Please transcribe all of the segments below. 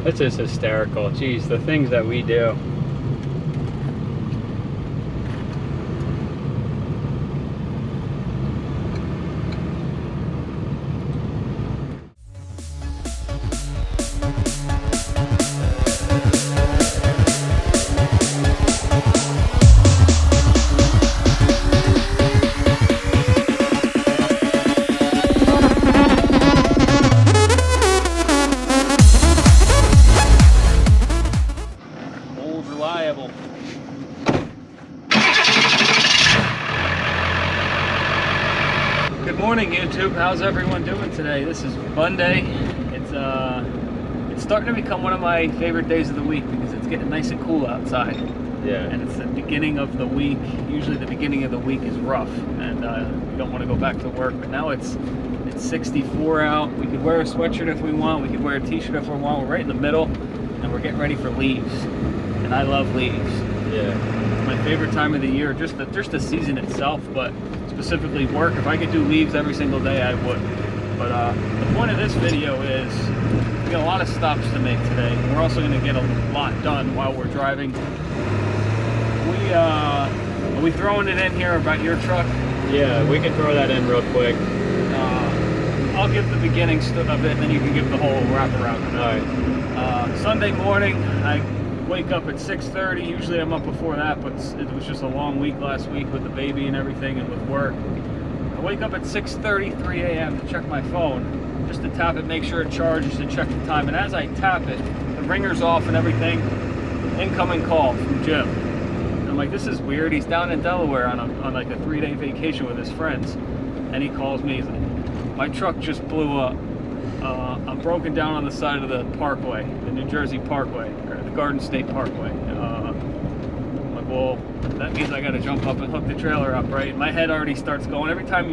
This is hysterical. Jeez, the things that we do. Good morning, YouTube. How's everyone doing today? This is Monday. It's starting to become one of my favorite days of the week because it's getting nice and cool outside. Yeah. And it's the beginning of the week. Usually the beginning of the week is rough, and we don't want to go back to work. But now it's 64 out. We could wear a sweatshirt if we want. We could wear a t-shirt if we want. We're right in the middle, and we're getting ready for leaves. And I love leaves. Yeah. It's my favorite time of the year. Just the season itself, but specifically work. If I could do leaves every single day, I would. But the point of this video is we got a lot of stops to make today. We're also going to get a lot done while we're driving. Are we throwing it in here about your truck? Yeah, we can throw that in real quick. I'll give the beginning of it, and then you can give the whole wraparound. All right. Sunday morning, I wake up at 6:30. Usually I'm up before that, but it was just a long week last week with the baby and everything and with work. I wake up at 6:33 a.m. to check my phone, just to tap it, make sure it charges, and check the time. And as I tap it, the ringer's off and everything. Incoming call from Jim. And I'm like, this is weird. He's down in Delaware on like a 3-day vacation with his friends, and he calls me. He's like, my truck just blew up. I'm broken down on the side of the Parkway, the New Jersey Parkway, or the Garden State Parkway. I'm like, well, that means I got to jump up and hook the trailer up, right? My head already starts going. Every time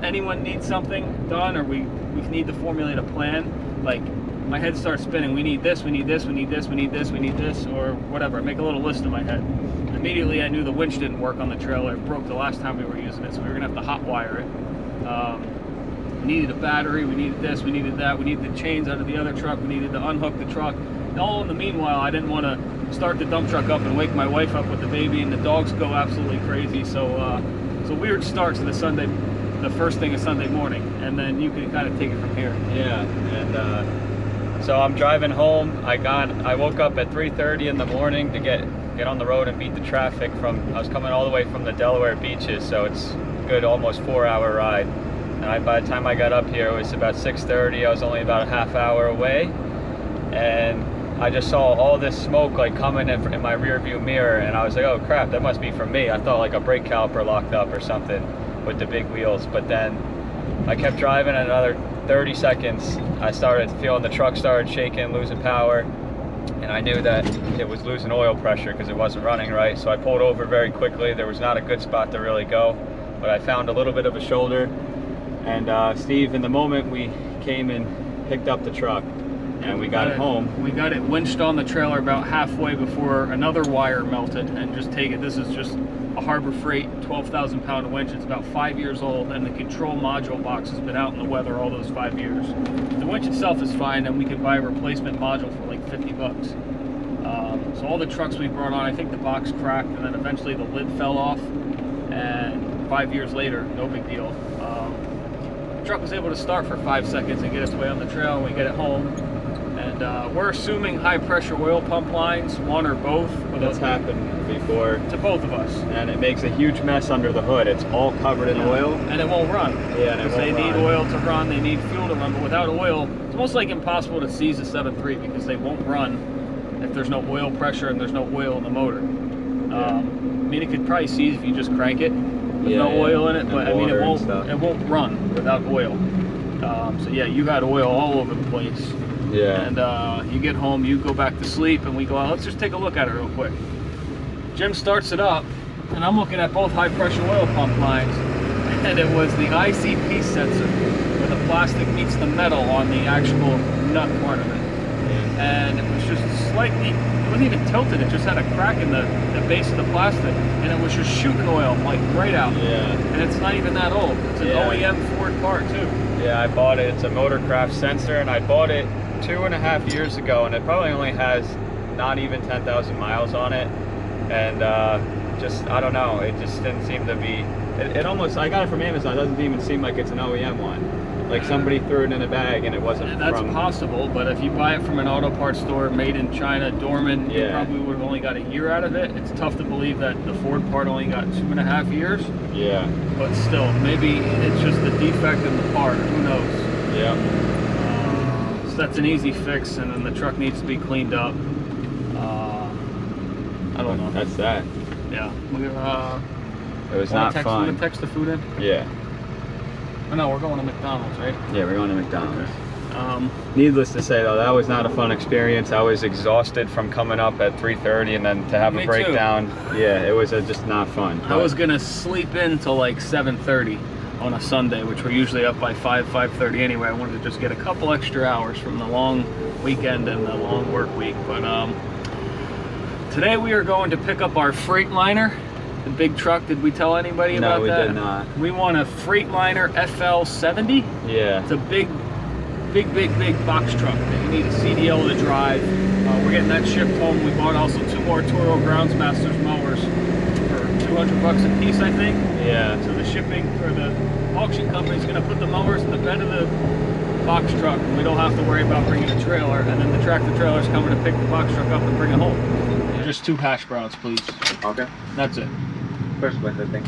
anyone needs something done, or we need to formulate a plan, like my head starts spinning. We need this, we need this, we need this, we need this, we need this, or whatever. I make a little list in my head. Immediately, I knew the winch didn't work on the trailer. It broke the last time we were using it, so we were gonna have to hot wire it. We needed a battery, we needed this, we needed that, we needed the chains out of the other truck, we needed to unhook the truck. And all in the meanwhile, I didn't want to start the dump truck up and wake my wife up with the baby, and the dogs go absolutely crazy. So it's a weird start to the first thing of Sunday morning, and then you can kind of take it from here. Yeah, and so I'm driving home. I woke up at 3:30 in the morning to get on the road and beat the traffic I was coming all the way from the Delaware beaches, so it's a good almost 4-hour ride. And by the time I got up here, it was about 6:30. I was only about a half hour away, and I just saw all this smoke like coming in my rear view mirror, and I was like, oh crap, that must be from me. I thought like a brake caliper locked up or something with the big wheels. But then I kept driving, and another 30 seconds, I started feeling the truck started shaking, losing power, and I knew that it was losing oil pressure because it wasn't running right. So I pulled over very quickly. There was not a good spot to really go, but I found a little bit of a shoulder. And Steve, in the moment we came and picked up the truck, and we got it home. We got it winched on the trailer about halfway before another wire melted, and just take it. This is just a Harbor Freight 12,000 pound winch. It's about 5 years old, and the control module box has been out in the weather all those 5 years. The winch itself is fine, and we can buy a replacement module for like 50 bucks. So all the trucks we brought on, I think the box cracked, and then eventually the lid fell off, and 5 years later, no big deal. The truck was able to start for 5 seconds and get its way on the trail, and we get it home. And we're assuming high pressure oil pump lines, one or both. That's happened before. To both of us. And it makes a huge mess under the hood. It's all covered in oil. And it won't run. Yeah, because they need oil to run, they need fuel to run, but without oil, it's almost like impossible to seize a 7.3 because they won't run if there's no oil pressure and there's no oil in the motor. I mean, it could probably seize if you just crank it. No oil in it, but I mean it won't run without oil. So yeah, you had oil all over the place. Yeah. And you get home, you go back to sleep, and we go out. Let's just take a look at it real quick. Jim starts it up, and I'm looking at both high pressure oil pump lines, and it was the ICP sensor where the plastic meets the metal on the actual nut part of it. And it was just slightly, it wasn't even tilted, it just had a crack in the base of the plastic, and it was just shooting oil like right out. Yeah. And it's not even that old. It's an OEM Ford part too. Yeah, I bought it. It's a Motorcraft sensor, and I bought it 2.5 years ago, and it probably only has not even 10,000 miles on it. And just, I don't know, it just didn't seem to be, it almost, I got it from Amazon, it doesn't even seem like it's an OEM one. Like somebody threw it in a bag and it wasn't from... That's possible, but if you buy it from an auto parts store made in China, Dorman, you probably would have only got a year out of it. It's tough to believe that the Ford part only got 2.5 years. Yeah. But still, maybe it's just the defect in the part, who knows? Yeah. So that's an easy fix, and then the truck needs to be cleaned up. I don't know. That's that. Yeah. It was not fun. You want to text the food in? Yeah. Oh, no, we're going to McDonald's, right? Yeah, we're going to McDonald's. Needless to say, though, that was not a fun experience. I was exhausted from coming up at 3:30 and then to have a breakdown. Too. Yeah, it was just not fun. I was going to sleep in till like 7:30 on a Sunday, which we're usually up by 5:30 anyway. I wanted to just get a couple extra hours from the long weekend and the long work week. But today we are going to pick up our Freightliner. The big truck. Did we tell anybody about that? No, we did not. We want a Freightliner FL70. Yeah. It's a big box truck that you need a CDL to drive. We're getting that shipped home. We bought also 2 more Toro Groundsmasters mowers for $200 a piece, I think. Yeah. So the shipping, or the auction company's going to put the mowers in the bed of the box truck, and we don't have to worry about bringing a trailer. And then the tractor trailer's coming to pick the box truck up and bring it home. Just 2 hash browns, please. Okay. That's it. First one, I think.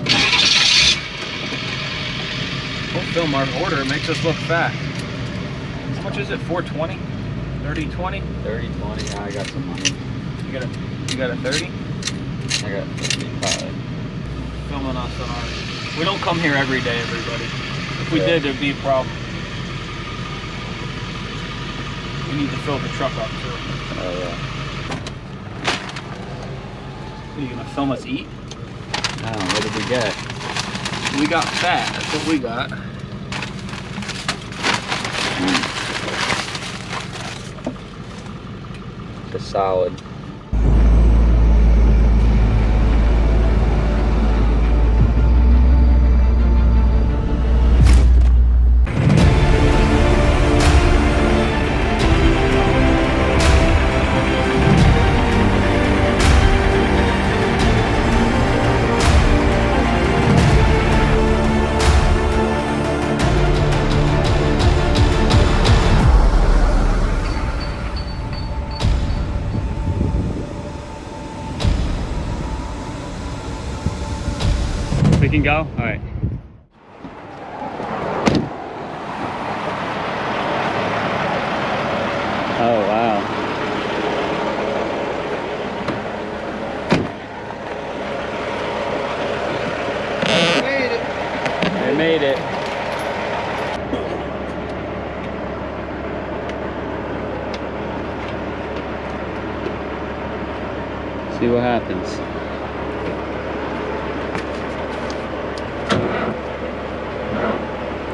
We'll film our order. It makes us look fat. How much is it? 420? 30-20? 30-20. Yeah, I got some money. You got a 30? I got 55. Filming us on our... We don't come here every day, everybody. If we did, there'd be a problem. We need to fill the truck up too. Oh yeah. What, are you gonna film us eat? No, what did we get? We got fat, that's what we got. It's a solid. We can go? All right. Oh, wow. They made it. They made it. See what happens.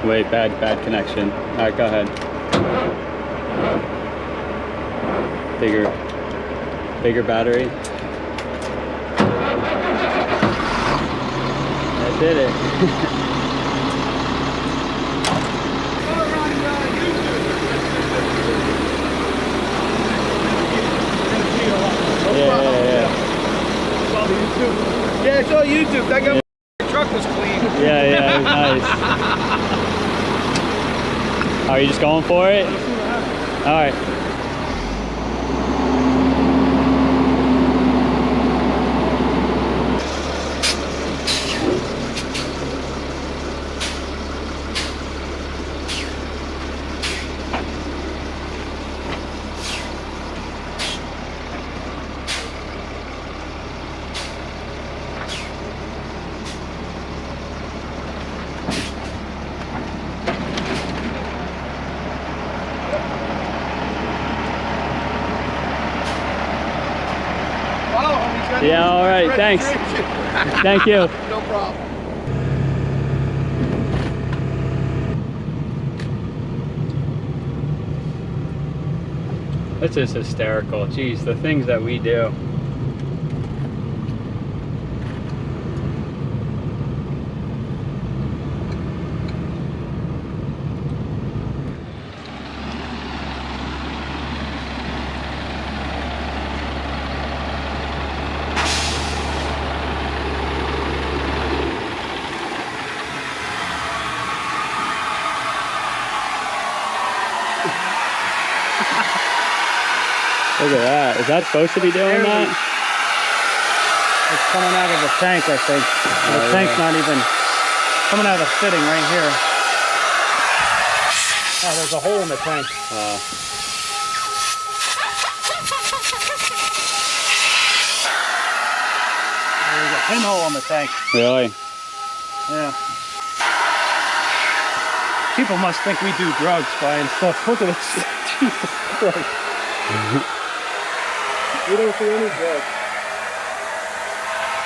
Wait, bad connection. All right, go ahead. Bigger battery. That did it. Yeah, it's on YouTube. That guy, the truck was clean. Yeah, it was nice. Are you just going for it? All right. Yeah, all right, thanks. Thank you. No problem. This is hysterical. Jeez, the things that we do. Look at that. Is that supposed to be doing that? It's coming out of the tank, I think. The tank's not even coming out of the fitting right here. Oh, there's a hole in the tank. There's a pinhole on the tank. Really? Yeah. People must think we do drugs buying stuff. Look at this. Jesus Christ. We don't do any drugs.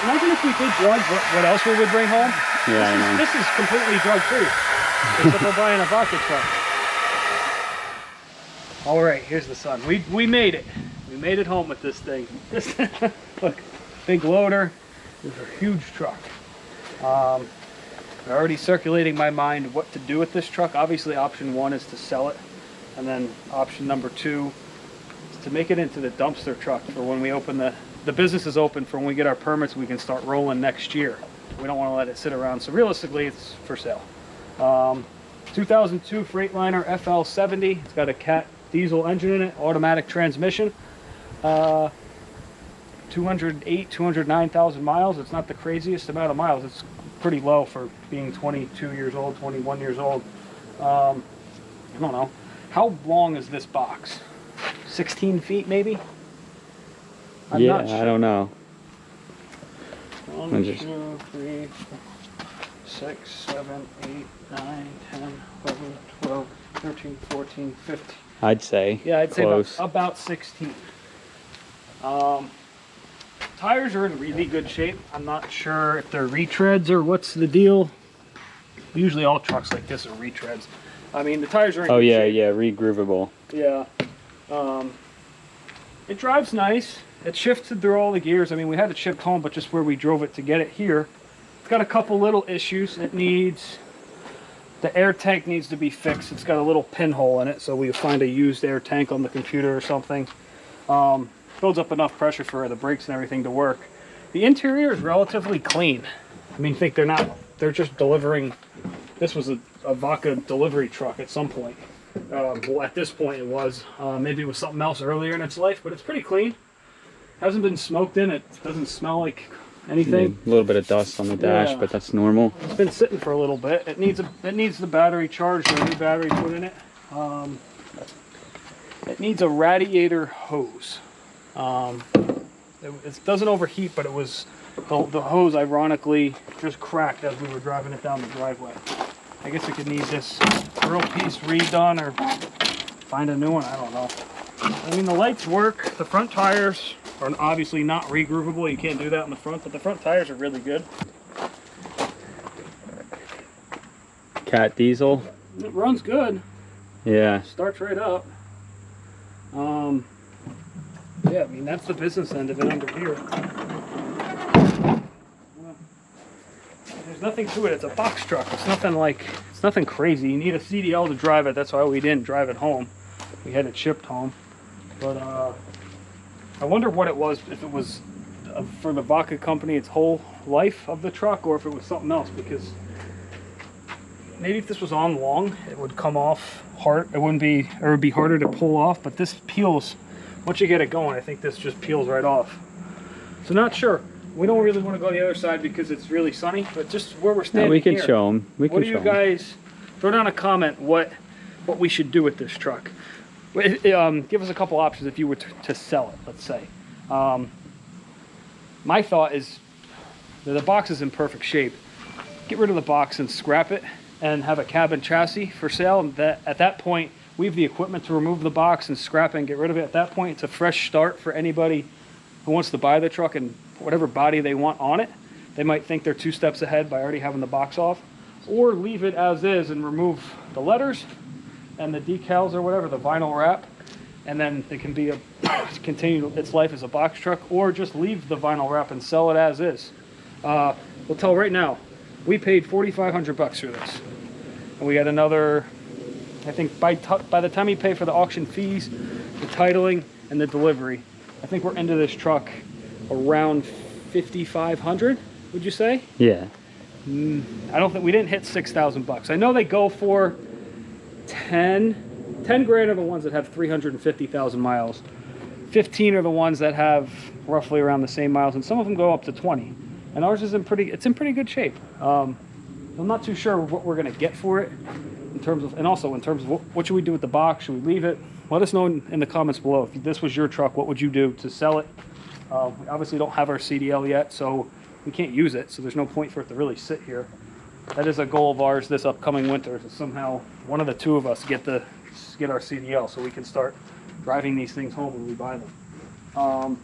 Imagine if we did drugs, what else we would bring home? Yeah, I know. This is completely drug-free. Except we're buying a vodka truck. All right, here's the sun. We made it. We made it home with this thing. Look, big loader. This is a huge truck. Already circulating my mind what to do with this truck. Obviously, option one is to sell it, and then option number two is to make it into the dumpster truck for when we open the business is open. For when we get our permits, we can start rolling next year. We don't want to let it sit around. So realistically, it's for sale. 2002 Freightliner FL70. It's got a Cat diesel engine in it, automatic transmission. 209,000 miles. It's not the craziest amount of miles. It's pretty low for being 22 years old, 21 years old. I don't know. How long is this box? 16 feet maybe? I'm not sure. I don't know. 1, 2, 3, 6, 7, 8, 9, 10, 11, 12, 13, 14, 15. I'd say. Yeah, I'd say close. about 16. Tires are in really good shape. I'm not sure if they're retreads or what's the deal. Usually all trucks like this are retreads. I mean, the tires are in good shape. Yeah, regroovable. Yeah. It drives nice. It shifted through all the gears. I mean, we had it shipped home, but just where we drove it to get it here. It's got a couple little issues. It needs, the air tank needs to be fixed. It's got a little pinhole in it, so we find a used air tank on the computer or something. Builds up enough pressure for the brakes and everything to work. The interior is relatively clean. I mean, think they're just delivering. This was a VODKA delivery truck at some point. Well, at this point it was. Maybe it was something else earlier in its life, but it's pretty clean. Hasn't been smoked in. It doesn't smell like anything. A little bit of dust on the dash, but that's normal. It's been sitting for a little bit. It needs the battery charged, or a new battery put in it. It needs a radiator hose. It doesn't overheat, but it was the hose ironically just cracked as we were driving it down the driveway. I guess it could need this grill piece redone or find a new one. I don't know. I mean, the lights work. The front tires are obviously not regroovable. You can't do that in the front, but the front tires are really good. Cat diesel. It runs good. Yeah. Starts right up. Yeah, I mean, that's the business end of it under here. There's nothing to it. It's a box truck. It's nothing crazy. You need a CDL to drive it. That's why we didn't drive it home. We had it shipped home. But I wonder what it was, if it was for the VODKA company its whole life of the truck, or if it was something else, because maybe if this was on long, it would come off hard. It would be harder to pull off, but this peels. Once you get it going, I think this just peels right off. So not sure. We don't really want to go the other side because it's really sunny, but just where we're standing we can here, show them. What do you guys, throw down a comment what we should do with this truck. Give us a couple options if you were to sell it, let's say. My thought is that the box is in perfect shape. Get rid of the box and scrap it and have a cabin chassis for sale. And at that point, we have the equipment to remove the box and scrap it and get rid of it. At that point, it's a fresh start for anybody who wants to buy the truck and whatever body they want on it. They might think they're 2 steps ahead by already having the box off, or leave it as is and remove the letters and the decals or whatever, the vinyl wrap, and then it can be continue its life as a box truck, or just leave the vinyl wrap and sell it as is. We'll tell right now, we paid $4,500 for this, and we got another. I think by the time you pay for the auction fees, the titling, and the delivery, I think we're into this truck around $5,500. Would you say? Yeah. I don't think we didn't hit $6,000. I know they go for 10 grand are the ones that have 350,000 miles. 15 are the ones that have roughly around the same miles, and some of them go up to 20. And ours is in pretty good shape. I'm not too sure what we're gonna get for it in terms of, and also in terms of what should we do with the box? Should we leave it? Let us know in the comments below. If this was your truck, what would you do to sell it? We obviously don't have our CDL yet, so we can't use it, so there's no point for it to really sit here. That is a goal of ours this upcoming winter, to somehow one of the two of us get our CDL so we can start driving these things home when we buy them. I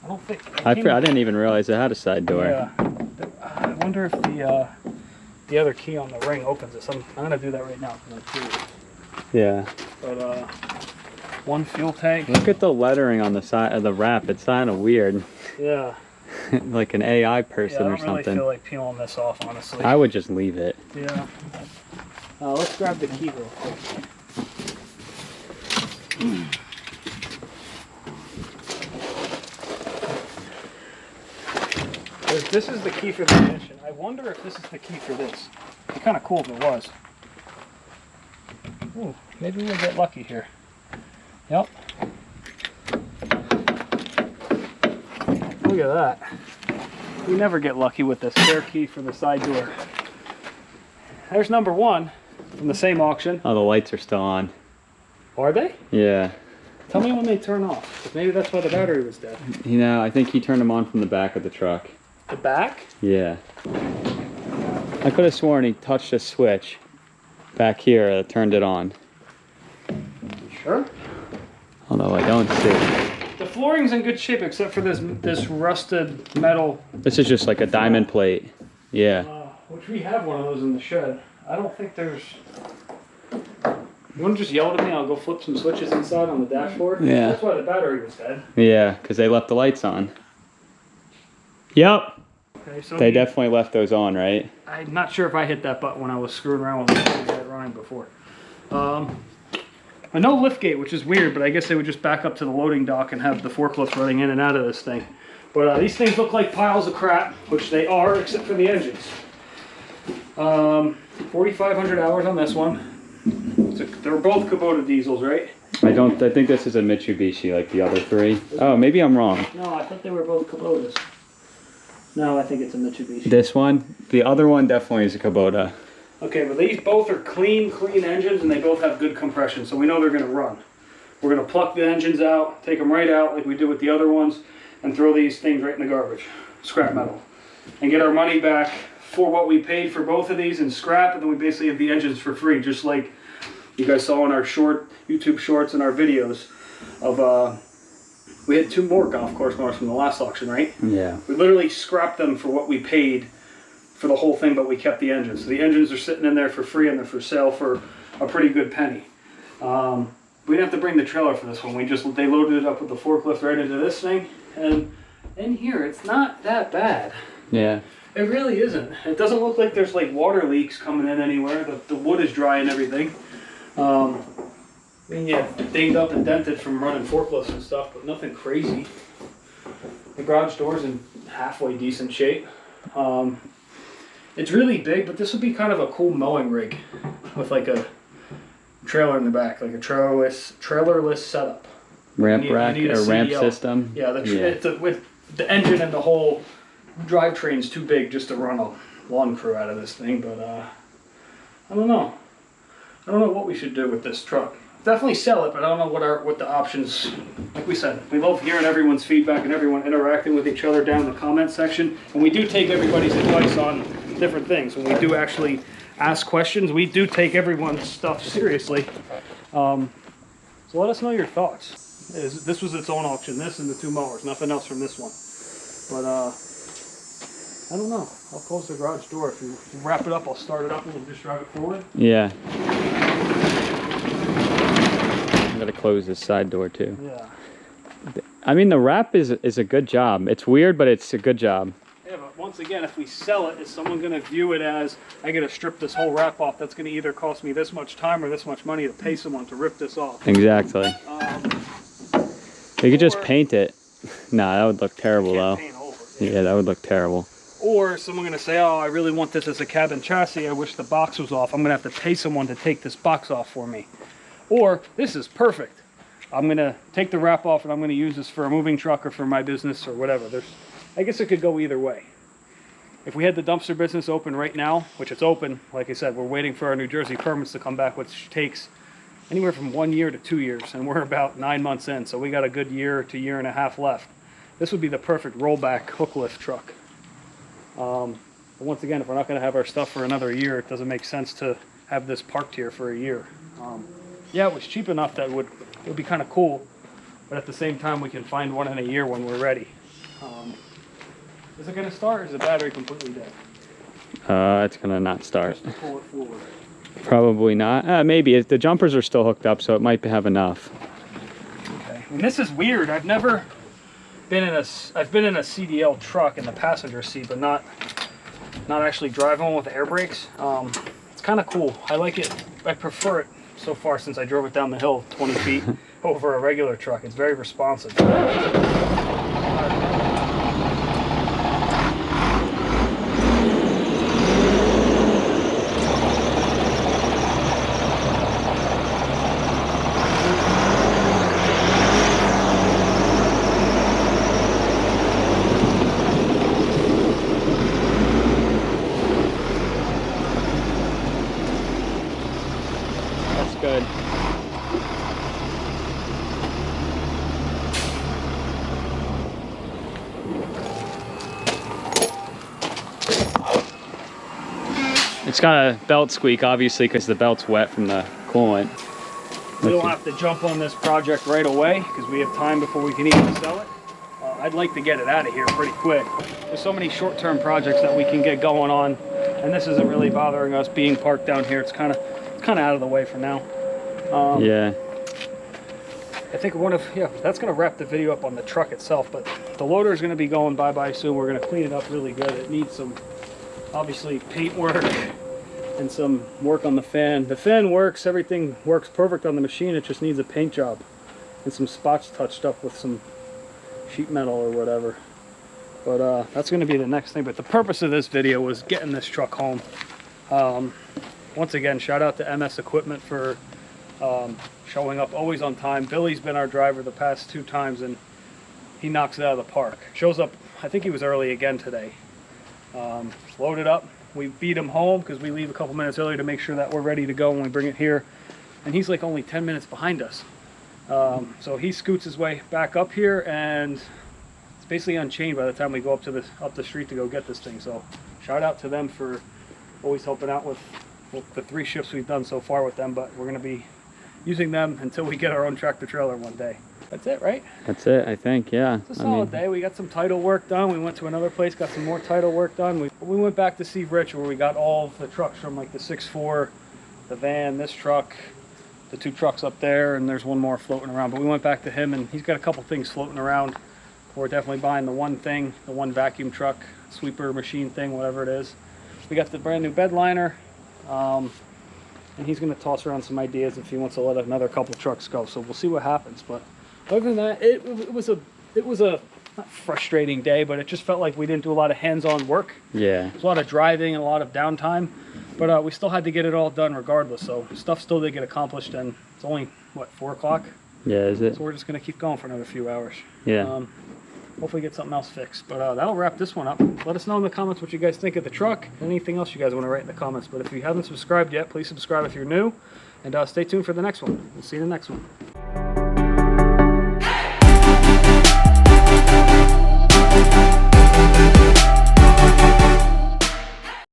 don't think I didn't even realize it had a side door. Yeah. I wonder if the other key on the ring opens this. I'm gonna do that right now because I'm curious. Yeah. But one fuel tank. Look at the lettering on the side of the wrap. It's kind of weird. Yeah. Like an AI person or something. I don't really feel like peeling this off, honestly. I would just leave it. Yeah. Let's grab the key real quick. This is the key for the ignition. I wonder if this is the key for this. It'd be kind of cool if it was. Ooh, maybe we'll get lucky here. Yep. Look at that. We never get lucky with the spare key for the side door. There's number one from the same auction. Oh, the lights are still on. Are they? Yeah. Tell me when they turn off, 'cause maybe that's why the battery was dead. You know, I think he turned them on from the back of the truck. The back? Yeah. I could have sworn he touched a switch back here that turned it on. You sure? Although I don't see. The flooring's in good shape except for this rusted metal. This is just like a diamond plate. Yeah. Which we have one of those in the shed. I don't think there's... You want to just yell at me? I'll go flip some switches inside on the dashboard. Yeah. That's why the battery was dead. Yeah, because they left the lights on. Yep. Okay, so They definitely left those on, right? I'm not sure if I hit that button when I was screwing around with it running before. I know lift gate, which is weird, but I guess they would just back up to the loading dock and have the forklift running in and out of this thing. But these things look like piles of crap, which they are, except for the engines. 4,500 hours on this one. They're both Kubota diesels, right? I think this is a Mitsubishi like the other three. Oh, maybe I'm wrong. No, I thought they were both Kubotas. No, I think it's a Mitsubishi. This one? The other one definitely is a Kubota. Okay, but these both are clean engines, and they both have good compression, so we know they're going to run. We're going to pluck the engines out, take them right out like we did with the other ones, and throw these things right in the garbage, scrap metal, and get our money back for what we paid for both of these in scrap, and then we basically have the engines for free, just like you guys saw in our YouTube shorts and our videos of, we had 2 more golf course motors from the last auction, right? Yeah. We literally scrapped them for what we paid for the whole thing, but we kept the engines. So the engines are sitting in there for free, and they're for sale for a pretty good penny. We didn't have to bring the trailer for this one. They loaded it up with the forklift right into this thing, and in here it's not that bad. Yeah. It really isn't. It doesn't look like there's like water leaks coming in anywhere. The wood is dry and everything. I mean, yeah, dinged up and dented from running forklifts and stuff, but nothing crazy. The garage door's in halfway decent shape. It's really big, but this would be kind of a cool mowing rig with like a trailer in the back, like a trailerless setup. Ramp rack or ramp system? Yeah, with the engine and the whole drivetrain's too big just to run a lawn crew out of this thing, but I don't know. I don't know what we should do with this truck. Definitely sell it, but I don't know what the options. Like we said, we love hearing everyone's feedback and everyone interacting with each other down in the comment section. And we do take everybody's advice on different things. When we do actually ask questions, we do take everyone's stuff seriously. So let us know your thoughts. This was its own auction, this and the 2 mowers, nothing else from this one. But I don't know. I'll close the garage door. If you wrap it up, I'll start it up and we'll just drive it forward. Yeah. I'm gonna close this side door too. Yeah. I mean, the wrap is a good job. It's weird, but it's a good job. Yeah, but once again, if we sell it, is someone going to view it as, I got to strip this whole wrap off? That's going to either cost me this much time or this much money to pay someone to rip this off. Exactly. You could just paint it. Nah, that would look terrible though. Paint over. Yeah, that would look terrible. Or someone going to say, oh, I really want this as a cabin chassis. I wish the box was off. I'm going to have to pay someone to take this box off for me. Or, this is perfect. I'm gonna take the wrap off and I'm gonna use this for a moving truck or for my business or whatever. I guess it could go either way. If we had the dumpster business open right now, which it's open, like I said, we're waiting for our New Jersey permits to come back, which takes anywhere from 1 year to 2 years, and we're about 9 months in, so we got a good year to year and a half left. This would be the perfect rollback hook lift truck. But once again, if we're not going to have our stuff for another year, it doesn't make sense to have this parked here for a year. Yeah, it was cheap enough that it would be kind of cool, but at the same time, we can find one in a year when we're ready. Is it going to start, or is the battery completely dead? It's going to not start. Just to pull it forward. Probably not. Maybe. The jumpers are still hooked up, so it might have enough. Okay. And this is weird. I've never been in I've been in a CDL truck in the passenger seat, but not actually driving one with air brakes. It's kind of cool. I like it. I prefer it so far since I drove it down the hill 20 feet over a regular truck. It's very responsive. Good. It's got a belt squeak, obviously, because the belt's wet from the coolant. We don't have to jump on this project right away because we have time before we can even sell it. I'd like to get it out of here pretty quick. There's so many short-term projects that we can get going on, and this isn't really bothering us being parked down here. It's kind of out of the way for now. Yeah. I think that's going to wrap the video up on the truck itself, but the loader is going to be going bye-bye soon. We're going to clean it up really good. It needs some, obviously, paint work and some work on the fan. The fan works, everything works perfect on the machine. It just needs a paint job and some spots touched up with some sheet metal or whatever. But that's going to be the next thing. But the purpose of this video was getting this truck home. Once again, shout out to MS Equipment for showing up always on time. Billy's been our driver the past 2 times and he knocks it out of the park. Shows up, I think he was early again today. Loaded up. We beat him home because we leave a couple minutes early to make sure that we're ready to go when we bring it here. And he's like only 10 minutes behind us. So he scoots his way back up here and it's basically unchained by the time we go up the street to go get this thing. So shout out to them for always helping out with the 3 shifts we've done so far with them, but we're going to be using them until we get our own tractor trailer one day. That's it, right? That's it, I think, yeah. It's a solid day. We got some title work done. We went to another place, got some more title work done. We went back to see Rich where we got all of the trucks from like the 6.4, the van, this truck, the 2 trucks up there, and there's one more floating around. But we went back to him and he's got a couple things floating around. We're definitely buying the one thing, the one vacuum truck, sweeper machine thing, whatever it is. We got the brand new bed liner. And he's going to toss around some ideas if he wants to let another couple trucks go. So we'll see what happens. But other than that, it was a not frustrating day, but it just felt like we didn't do a lot of hands-on work. Yeah. There's a lot of driving and a lot of downtime, but we still had to get it all done regardless. So stuff still did get accomplished, and it's only what, 4 o'clock? Yeah, is it? So we're just going to keep going for another few hours. Yeah. Hopefully get something else fixed. But that'll wrap this one up. Let us know in the comments what you guys think of the truck. Anything else you guys want to write in the comments. But if you haven't subscribed yet, please subscribe if you're new. And stay tuned for the next one. We'll see you in the next one.